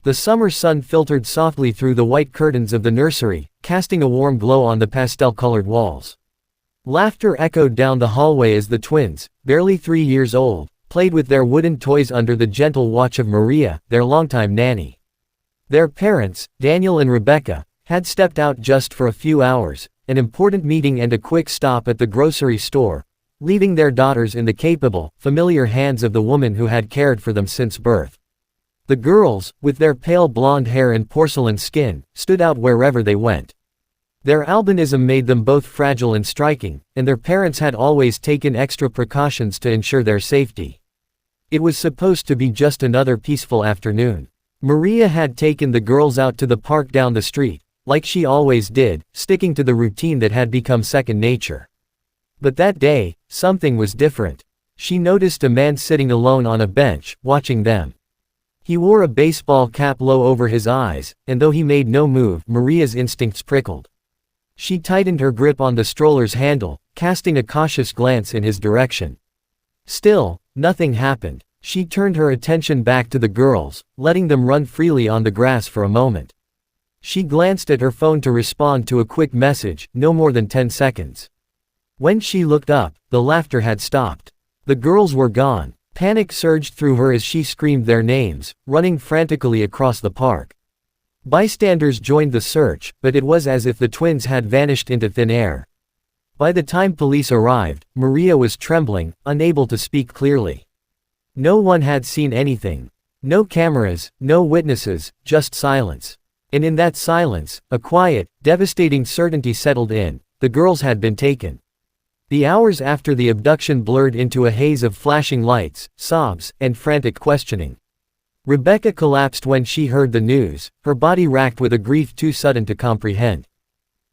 The summer sun filtered softly through the white curtains of the nursery, casting a warm glow on the pastel-colored walls. Laughter echoed down the hallway as the twins, barely 3 years old, played with their wooden toys under the gentle watch of Maria, their longtime nanny. Their parents, Daniel and Rebecca, had stepped out just for a few hours, an important meeting and a quick stop at the grocery store, leaving their daughters in the capable, familiar hands of the woman who had cared for them since birth. The girls, with their pale blonde hair and porcelain skin, stood out wherever they went. Their albinism made them both fragile and striking, and their parents had always taken extra precautions to ensure their safety. It was supposed to be just another peaceful afternoon. Maria had taken the girls out to the park down the street, like she always did, sticking to the routine that had become second nature. But that day, something was different. She noticed a man sitting alone on a bench, watching them. He wore a baseball cap low over his eyes, and though he made no move, Maria's instincts prickled. She tightened her grip on the stroller's handle, casting a cautious glance in his direction. Still, nothing happened. She turned her attention back to the girls, letting them run freely on the grass for a moment. She glanced at her phone to respond to a quick message, no more than 10 seconds. When she looked up, the laughter had stopped. The girls were gone. Panic surged through her as she screamed their names, running frantically across the park. Bystanders joined the search, but it was as if the twins had vanished into thin air. By the time police arrived, Maria was trembling, unable to speak clearly. No one had seen anything. No cameras, no witnesses, just silence. And in that silence, a quiet, devastating certainty settled in: the girls had been taken. The hours after the abduction blurred into a haze of flashing lights, sobs, and frantic questioning. Rebecca collapsed when she heard the news, her body racked with a grief too sudden to comprehend.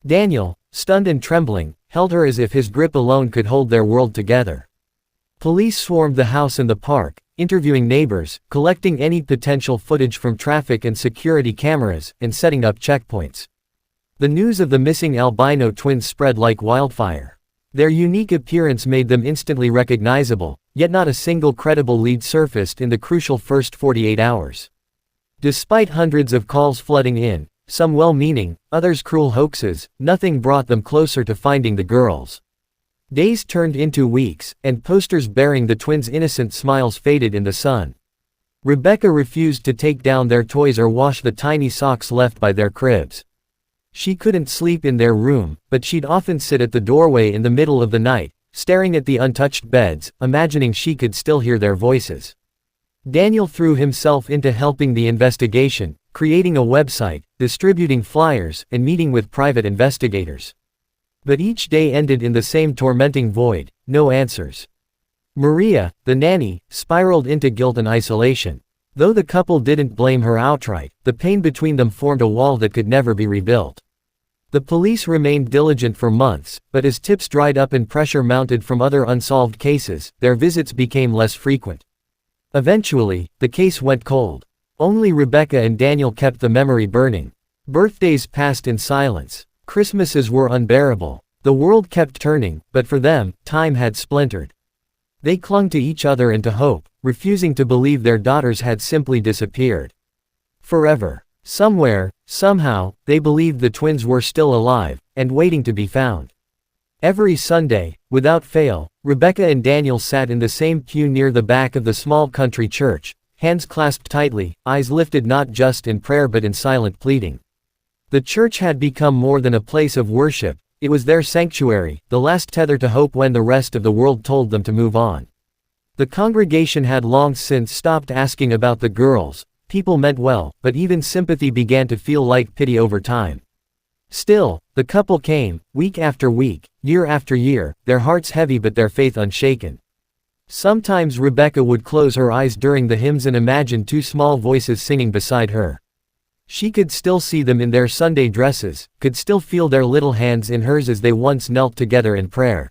Daniel, stunned and trembling, held her as if his grip alone could hold their world together. Police swarmed the house and the park, interviewing neighbors, collecting any potential footage from traffic and security cameras, and setting up checkpoints. The news of the missing albino twins spread like wildfire. Their unique appearance made them instantly recognizable, yet not a single credible lead surfaced in the crucial first 48 hours. Despite hundreds of calls flooding in, some well-meaning, others cruel hoaxes, nothing brought them closer to finding the girls. Days turned into weeks, and posters bearing the twins' innocent smiles faded in the sun. Rebecca refused to take down their toys or wash the tiny socks left by their cribs. She couldn't sleep in their room, but she'd often sit at the doorway in the middle of the night, staring at the untouched beds, imagining she could still hear their voices. Daniel threw himself into helping the investigation, creating a website, distributing flyers, and meeting with private investigators. But each day ended in the same tormenting void: no answers. Maria, the nanny, spiraled into guilt and isolation. Though the couple didn't blame her outright, the pain between them formed a wall that could never be rebuilt. The police remained diligent for months, but as tips dried up and pressure mounted from other unsolved cases, their visits became less frequent. Eventually, the case went cold. Only Rebecca and Daniel kept the memory burning. Birthdays passed in silence. Christmases were unbearable. The world kept turning, but for them, time had splintered. They clung to each other and to hope, refusing to believe their daughters had simply disappeared. Forever. Somewhere, somehow, they believed the twins were still alive, and waiting to be found. Every Sunday, without fail, Rebecca and Daniel sat in the same pew near the back of the small country church, hands clasped tightly, eyes lifted not just in prayer but in silent pleading. The church had become more than a place of worship. It was their sanctuary, the last tether to hope when the rest of the world told them to move on. The congregation had long since stopped asking about the girls. People meant well, but even sympathy began to feel like pity over time. Still, the couple came, week after week, year after year, their hearts heavy but their faith unshaken. Sometimes Rebecca would close her eyes during the hymns and imagine two small voices singing beside her. She could still see them in their Sunday dresses, could still feel their little hands in hers as they once knelt together in prayer.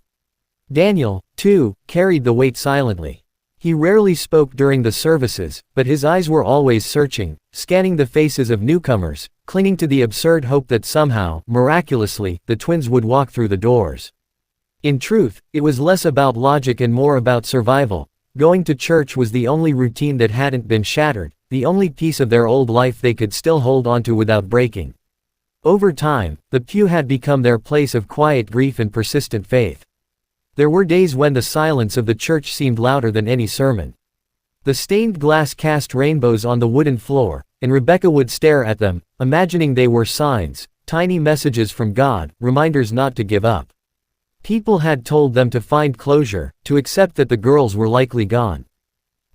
Daniel, too, carried the weight silently. He rarely spoke during the services, but his eyes were always searching, scanning the faces of newcomers, clinging to the absurd hope that somehow, miraculously, the twins would walk through the doors. In truth, it was less about logic and more about survival. Going to church was the only routine that hadn't been shattered, the only piece of their old life they could still hold onto without breaking. Over time, the pew had become their place of quiet grief and persistent faith. There were days when the silence of the church seemed louder than any sermon. The stained glass cast rainbows on the wooden floor, and Rebecca would stare at them, imagining they were signs, tiny messages from God, reminders not to give up. People had told them to find closure, to accept that the girls were likely gone.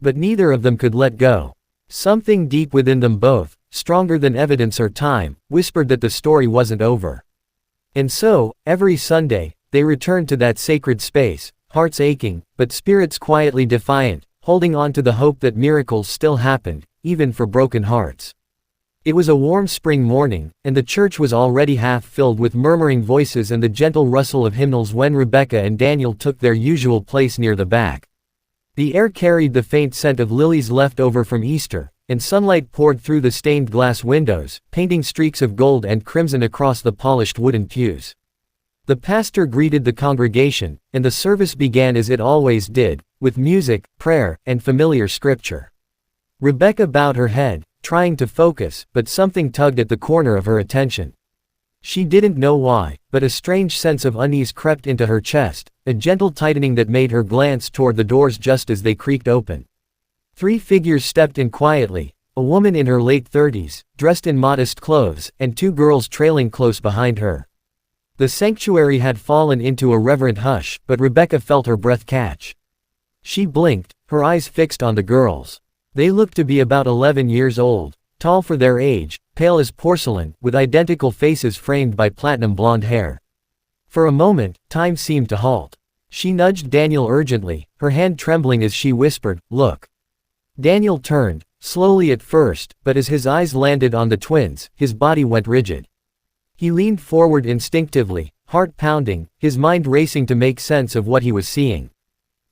But neither of them could let go. Something deep within them both, stronger than evidence or time, whispered that the story wasn't over. And so, every Sunday, they returned to that sacred space, hearts aching, but spirits quietly defiant, holding on to the hope that miracles still happened, even for broken hearts. It was a warm spring morning, and the church was already half filled with murmuring voices and the gentle rustle of hymnals when Rebecca and Daniel took their usual place near the back. The air carried the faint scent of lilies left over from Easter, and sunlight poured through the stained glass windows, painting streaks of gold and crimson across the polished wooden pews. The pastor greeted the congregation, and the service began as it always did, with music, prayer, and familiar scripture. Rebecca bowed her head, trying to focus, but something tugged at the corner of her attention. She didn't know why, but a strange sense of unease crept into her chest, a gentle tightening that made her glance toward the doors just as they creaked open. 3 figures stepped in quietly, a woman in her late 30s, dressed in modest clothes, and 2 girls trailing close behind her. The sanctuary had fallen into a reverent hush, but Rebecca felt her breath catch. She blinked, her eyes fixed on the girls. They looked to be about 11 years old, tall for their age, pale as porcelain, with identical faces framed by platinum blonde hair. For a moment, time seemed to halt. She nudged Daniel urgently, her hand trembling as she whispered, "Look." Daniel turned, slowly at first, but as his eyes landed on the twins, his body went rigid. He leaned forward instinctively, heart pounding, his mind racing to make sense of what he was seeing.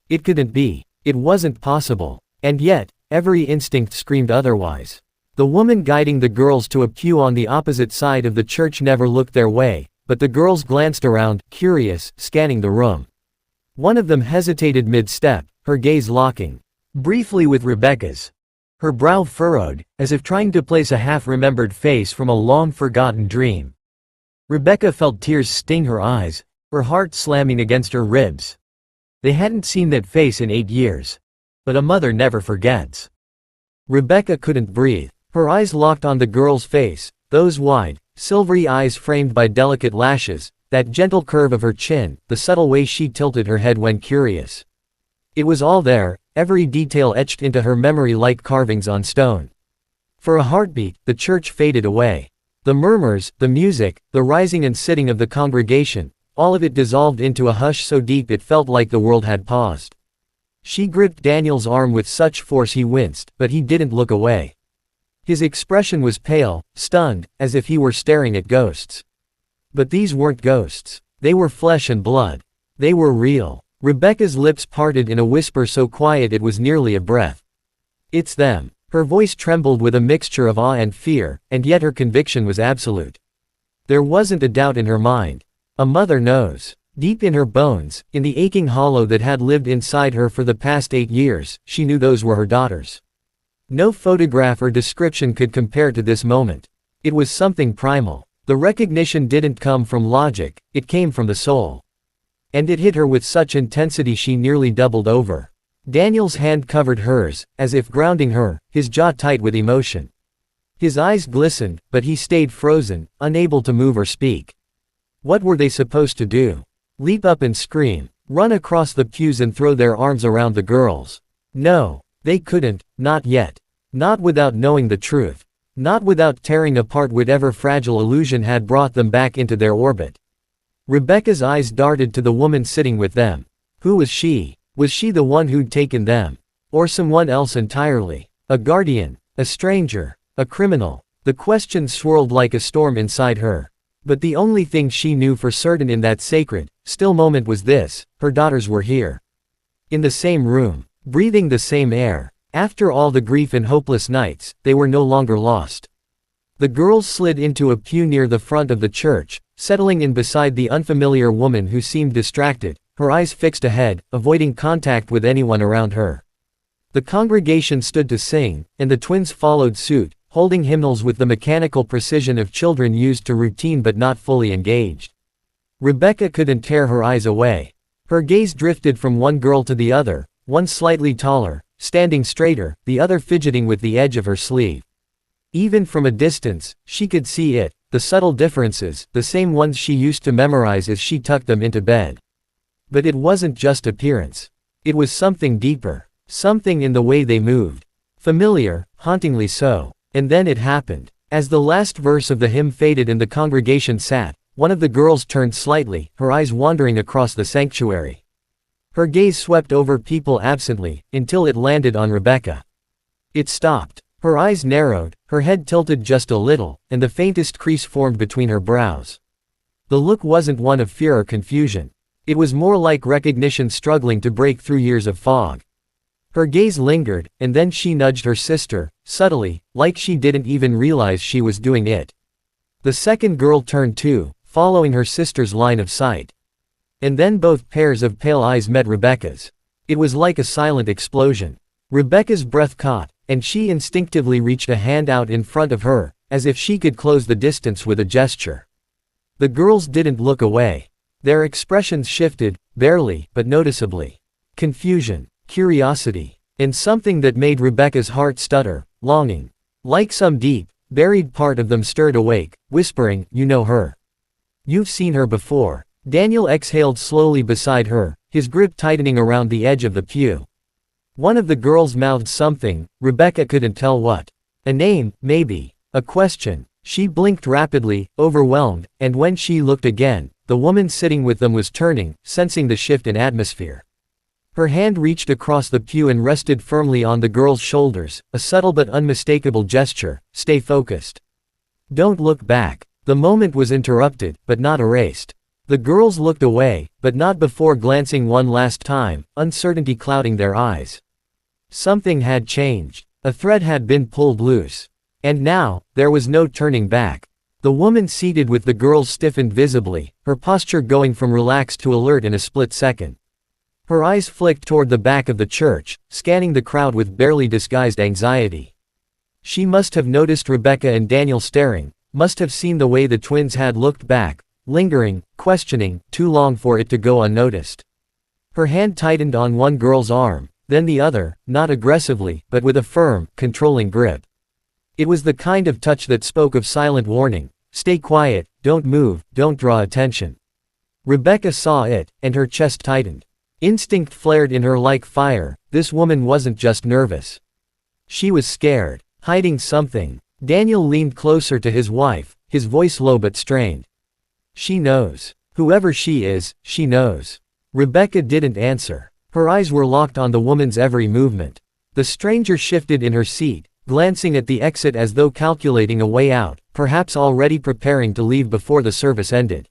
It couldn't be. It wasn't possible. And yet, every instinct screamed otherwise. The woman guiding the girls to a pew on the opposite side of the church never looked their way, but the girls glanced around, curious, scanning the room. One of them hesitated mid-step, her gaze locking briefly with Rebecca's. Her brow furrowed, as if trying to place a half-remembered face from a long-forgotten dream. Rebecca felt tears sting her eyes, her heart slamming against her ribs. They hadn't seen that face in 8 years. But a mother never forgets. Rebecca couldn't breathe. Her eyes locked on the girl's face, those wide, silvery eyes framed by delicate lashes, that gentle curve of her chin, the subtle way she tilted her head when curious. It was all there, every detail etched into her memory like carvings on stone. For a heartbeat, the church faded away. The murmurs, the music, the rising and sitting of the congregation, all of it dissolved into a hush so deep it felt like the world had paused. She gripped Daniel's arm with such force he winced, but he didn't look away. His expression was pale, stunned, as if he were staring at ghosts. But these weren't ghosts. They were flesh and blood. They were real. Rebecca's lips parted in a whisper so quiet it was nearly a breath. "It's them." Her voice trembled with a mixture of awe and fear, and yet her conviction was absolute. There wasn't a doubt in her mind. A mother knows. Deep in her bones, in the aching hollow that had lived inside her for the past 8 years, she knew those were her daughters. No photograph or description could compare to this moment. It was something primal. The recognition didn't come from logic, it came from the soul. And it hit her with such intensity she nearly doubled over. Daniel's hand covered hers, as if grounding her, his jaw tight with emotion. His eyes glistened, but he stayed frozen, unable to move or speak. What were they supposed to do? Leap up and scream, run across the pews and throw their arms around the girls? No, they couldn't, not yet. Not without knowing the truth. Not without tearing apart whatever fragile illusion had brought them back into their orbit. Rebecca's eyes darted to the woman sitting with them. Who was she? Was she the one who'd taken them? Or someone else entirely? A guardian? A stranger? A criminal? The questions swirled like a storm inside her. But the only thing she knew for certain in that sacred, still moment was this: her daughters were here. In the same room. Breathing the same air. After all the grief and hopeless nights, they were no longer lost. The girls slid into a pew near the front of the church, settling in beside the unfamiliar woman who seemed distracted, her eyes fixed ahead, avoiding contact with anyone around her. The congregation stood to sing, and the twins followed suit, holding hymnals with the mechanical precision of children used to routine but not fully engaged. Rebecca couldn't tear her eyes away. Her gaze drifted from one girl to the other, one slightly taller, standing straighter, the other fidgeting with the edge of her sleeve. Even from a distance, she could see it, the subtle differences, the same ones she used to memorize as she tucked them into bed. But it wasn't just appearance. It was something deeper. Something in the way they moved. Familiar, hauntingly so. And then it happened. As the last verse of the hymn faded and the congregation sat, one of the girls turned slightly, her eyes wandering across the sanctuary. Her gaze swept over people absently, until it landed on Rebecca. It stopped. Her eyes narrowed, her head tilted just a little, and the faintest crease formed between her brows. The look wasn't one of fear or confusion. It was more like recognition struggling to break through years of fog. Her gaze lingered, and then she nudged her sister, subtly, like she didn't even realize she was doing it. The second girl turned too, following her sister's line of sight. And then both pairs of pale eyes met Rebecca's. It was like a silent explosion. Rebecca's breath caught, and she instinctively reached a hand out in front of her, as if she could close the distance with a gesture. The girls didn't look away. Their expressions shifted, barely, but noticeably. Confusion, curiosity, and something that made Rebecca's heart stutter, longing. Like some deep, buried part of them stirred awake, whispering, "You know her. You've seen her before." Daniel exhaled slowly beside her, his grip tightening around the edge of the pew. One of the girls mouthed something, Rebecca couldn't tell what. A name, maybe. A question. She blinked rapidly, overwhelmed, and when she looked again, the woman sitting with them was turning, sensing the shift in atmosphere. Her hand reached across the pew and rested firmly on the girl's shoulders, a subtle but unmistakable gesture, "Stay focused. Don't look back." The moment was interrupted, but not erased. The girls looked away, but not before glancing one last time, uncertainty clouding their eyes. Something had changed. A thread had been pulled loose. And now, there was no turning back. The woman seated with the girls stiffened visibly, her posture going from relaxed to alert in a split second. Her eyes flicked toward the back of the church, scanning the crowd with barely disguised anxiety. She must have noticed Rebecca and Daniel staring, must have seen the way the twins had looked back, lingering, questioning, too long for it to go unnoticed. Her hand tightened on one girl's arm, then the other, not aggressively, but with a firm, controlling grip. It was the kind of touch that spoke of silent warning, "Stay quiet, don't move, don't draw attention." Rebecca saw it, and her chest tightened. Instinct flared in her like fire. This woman wasn't just nervous. She was scared, hiding something. Daniel leaned closer to his wife, his voice low but strained. "She knows. Whoever she is, she knows." Rebecca didn't answer. Her eyes were locked on the woman's every movement. The stranger shifted in her seat, glancing at the exit as though calculating a way out, perhaps already preparing to leave before the service ended.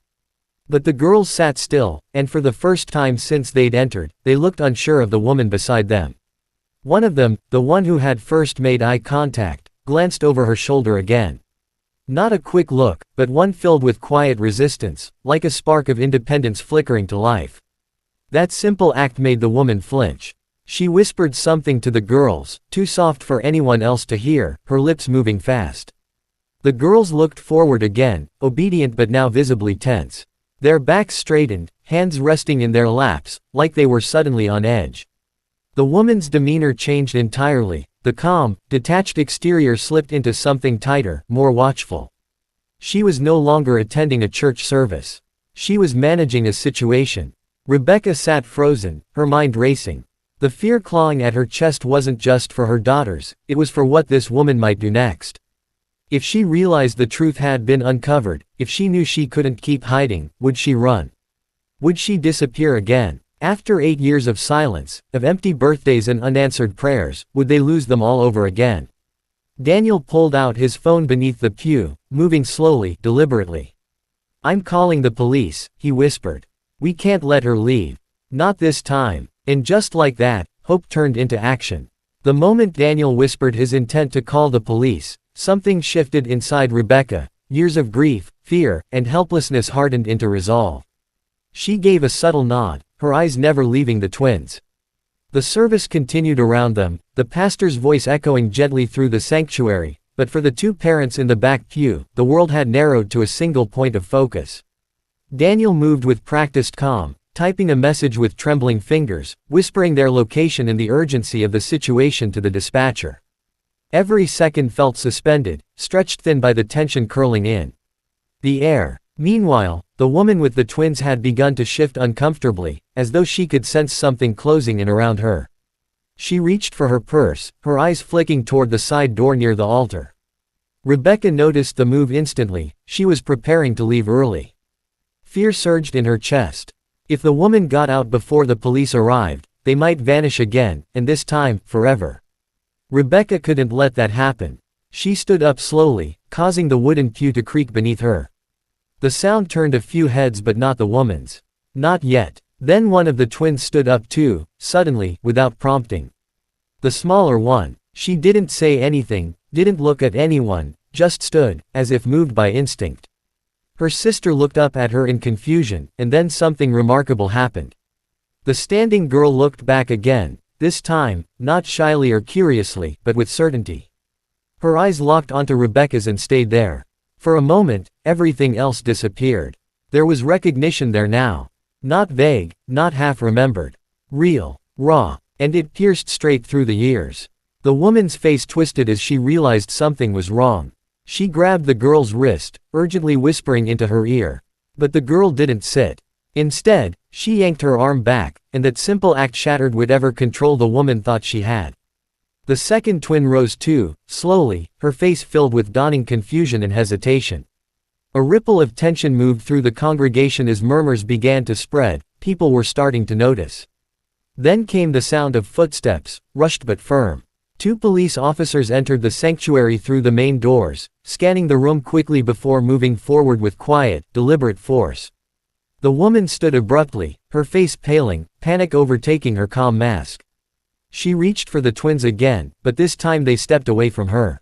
But the girls sat still, and for the first time since they'd entered, they looked unsure of the woman beside them. One of them, the one who had first made eye contact, glanced over her shoulder again. Not a quick look, but one filled with quiet resistance, like a spark of independence flickering to life. That simple act made the woman flinch. She whispered something to the girls, too soft for anyone else to hear, her lips moving fast. The girls looked forward again, obedient but now visibly tense. Their backs straightened, hands resting in their laps, like they were suddenly on edge. The woman's demeanor changed entirely. The calm, detached exterior slipped into something tighter, more watchful. She was no longer attending a church service. She was managing a situation. Rebecca sat frozen, her mind racing. The fear clawing at her chest wasn't just for her daughters, it was for what this woman might do next. If she realized the truth had been uncovered, if she knew she couldn't keep hiding, would she run? Would she disappear again? After 8 years of silence, of empty birthdays and unanswered prayers, would they lose them all over again? Daniel pulled out his phone beneath the pew, moving slowly, deliberately. "I'm calling the police," he whispered. "We can't let her leave. Not this time." And just like that, hope turned into action. The moment Daniel whispered his intent to call the police, something shifted inside Rebecca. Years of grief, fear, and helplessness hardened into resolve. She gave a subtle nod, her eyes never leaving the twins. The service continued around them, the pastor's voice echoing gently through the sanctuary, but for the two parents in the back pew, the world had narrowed to a single point of focus. Daniel moved with practiced calm, typing a message with trembling fingers, whispering their location and the urgency of the situation to the dispatcher. Every second felt suspended, stretched thin by the tension curling in the air. Meanwhile, the woman with the twins had begun to shift uncomfortably, as though she could sense something closing in around her. She reached for her purse, her eyes flicking toward the side door near the altar. Rebecca noticed the move instantly. She was preparing to leave early. Fear surged in her chest. If the woman got out before the police arrived, they might vanish again, and this time, forever. Rebecca couldn't let that happen. She stood up slowly, causing the wooden pew to creak beneath her. The sound turned a few heads but not the woman's. Not yet. Then one of the twins stood up too, suddenly, without prompting. The smaller one. She didn't say anything, didn't look at anyone, just stood, as if moved by instinct. Her sister looked up at her in confusion, and then something remarkable happened. The standing girl looked back again, this time, not shyly or curiously, but with certainty. Her eyes locked onto Rebecca's and stayed there. For a moment, everything else disappeared. There was recognition there now. Not vague, not half-remembered. Real, raw, and it pierced straight through the years. The woman's face twisted as she realized something was wrong. She grabbed the girl's wrist, urgently whispering into her ear. But the girl didn't sit. Instead, she yanked her arm back, and that simple act shattered whatever control the woman thought she had. The second twin rose too, slowly, her face filled with dawning confusion and hesitation. A ripple of tension moved through the congregation as murmurs began to spread. People were starting to notice. Then came the sound of footsteps, rushed but firm. 2 police officers entered the sanctuary through the main doors, scanning the room quickly before moving forward with quiet, deliberate force. The woman stood abruptly, her face paling, panic overtaking her calm mask. She reached for the twins again, but this time they stepped away from her.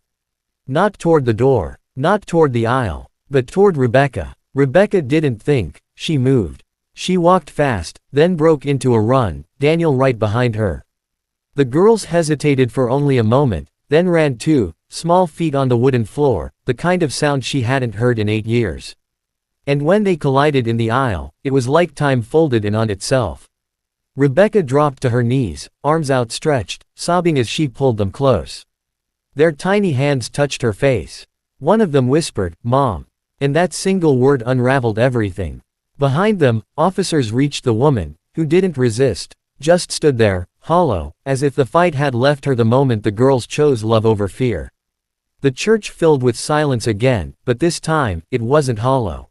Not toward the door, not toward the aisle, but toward Rebecca. Rebecca didn't think, she moved. She walked fast, then broke into a run, Daniel right behind her. The girls hesitated for only a moment, then ran too, small feet on the wooden floor, the kind of sound she hadn't heard in 8 years. And when they collided in the aisle, it was like time folded in on itself. Rebecca dropped to her knees, arms outstretched, sobbing as she pulled them close. Their tiny hands touched her face. One of them whispered, "Mom." And that single word unraveled everything. Behind them, officers reached the woman, who didn't resist, just stood there, hollow, as if the fight had left her the moment the girls chose love over fear. The church filled with silence again, but this time, it wasn't hollow.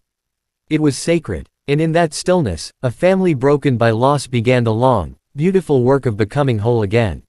It was sacred. And in that stillness, a family broken by loss began the long, beautiful work of becoming whole again.